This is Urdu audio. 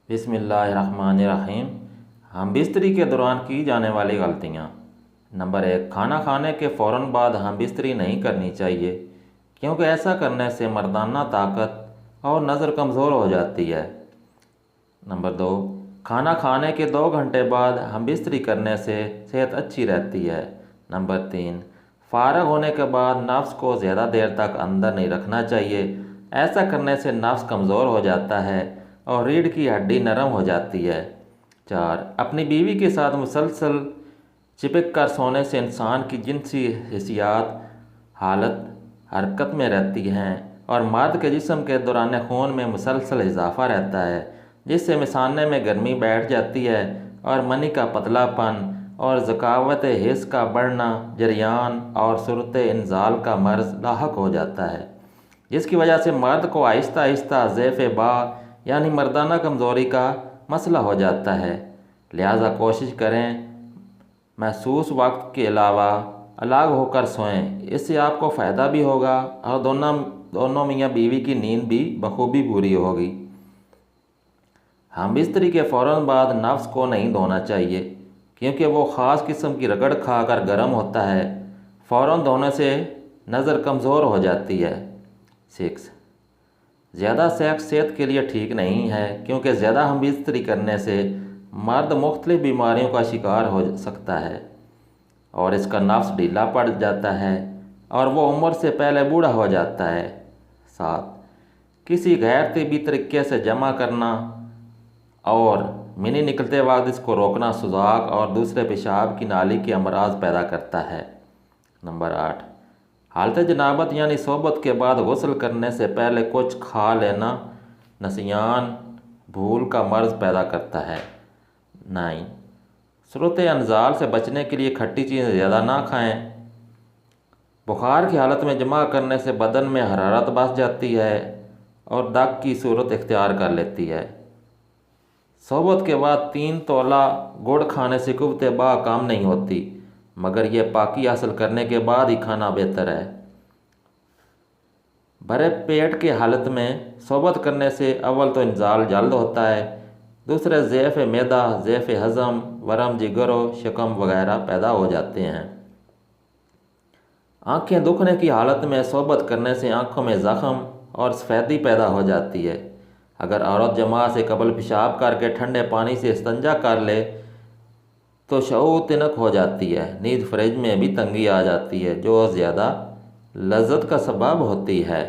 بسم اللہ الرحمن الرحیم۔ ہم بستری کے دوران کی جانے والی غلطیاں۔ نمبر 1، کھانا کھانے کے فوراً بعد ہم بستری نہیں کرنی چاہیے، کیونکہ ایسا کرنے سے مردانہ طاقت اور نظر کمزور ہو جاتی ہے۔ نمبر 2، کھانا کھانے کے 2 گھنٹے بعد ہم بستری کرنے سے صحت اچھی رہتی ہے۔ نمبر 3، فارغ ہونے کے بعد نفس کو زیادہ دیر تک اندر نہیں رکھنا چاہیے، ایسا کرنے سے نفس کمزور ہو جاتا ہے اور ریڑھ کی ہڈی نرم ہو جاتی ہے۔ 4، اپنی بیوی کے ساتھ مسلسل چپک کر سونے سے انسان کی جنسی حسیات حالت حرکت میں رہتی ہیں اور مرد کے جسم کے دوران خون میں مسلسل اضافہ رہتا ہے، جس سے مثانے میں گرمی بیٹھ جاتی ہے اور منی کا پتلا پن اور ذکاوت حس کا بڑھنا، جریان اور صورت انزال کا مرض لاحق ہو جاتا ہے، جس کی وجہ سے مرد کو آہستہ آہستہ ضعف با یعنی مردانہ کمزوری کا مسئلہ ہو جاتا ہے۔ لہٰذا کوشش کریں محسوس وقت کے علاوہ الگ ہو کر سوئیں، اس سے آپ کو فائدہ بھی ہوگا اور دونوں میاں بیوی کی نیند بھی بخوبی پوری ہوگی۔ ہم بستری کے فوراً بعد نفس کو نہیں دھونا چاہیے، کیونکہ وہ خاص قسم کی رگڑ کھا کر گرم ہوتا ہے۔ فوراً دھونے سے نظر کمزور ہو جاتی ہے۔ 6، زیادہ سیکس صحت کے لیے ٹھیک نہیں ہے، کیونکہ زیادہ ہم بستری کرنے سے مرد مختلف بیماریوں کا شکار ہو سکتا ہے اور اس کا نفس ڈھیلا پڑ جاتا ہے اور وہ عمر سے پہلے بوڑھا ہو جاتا ہے۔ 7، کسی غیر طبی طریقے سے جمع کرنا اور منی نکلتے وقت اس کو روکنا سوزاک اور دوسرے پیشاب کی نالی کے امراض پیدا کرتا ہے۔ نمبر 8، حالت جنابت یعنی صحبت کے بعد غسل کرنے سے پہلے کچھ کھا لینا نسیان بھول کا مرض پیدا کرتا ہے۔ 9، صورت انزال سے بچنے کے لیے کھٹی چیزیں زیادہ نہ کھائیں۔ بخار کی حالت میں جمع کرنے سے بدن میں حرارت بڑھ جاتی ہے اور دگ کی صورت اختیار کر لیتی ہے۔ صحبت کے بعد 3 تولہ گڑ کھانے سے قوت با کام نہیں ہوتی، مگر یہ پاکی حاصل کرنے کے بعد ہی کھانا بہتر ہے۔ بھرے پیٹ کی حالت میں صحبت کرنے سے اول تو انزال جلد ہوتا ہے، دوسرے ضعف معدہ، ضعف ہضم، ورم جگر و شکم وغیرہ پیدا ہو جاتے ہیں۔ آنکھیں دکھنے کی حالت میں صحبت کرنے سے آنکھوں میں زخم اور سفیدی پیدا ہو جاتی ہے۔ اگر عورت جماع سے قبل پیشاب کر کے ٹھنڈے پانی سے استنجا کر لے تو شعور تنک ہو جاتی ہے، نیند فرج میں بھی تنگی آ جاتی ہے، جو زیادہ لذت کا سبب ہوتی ہے۔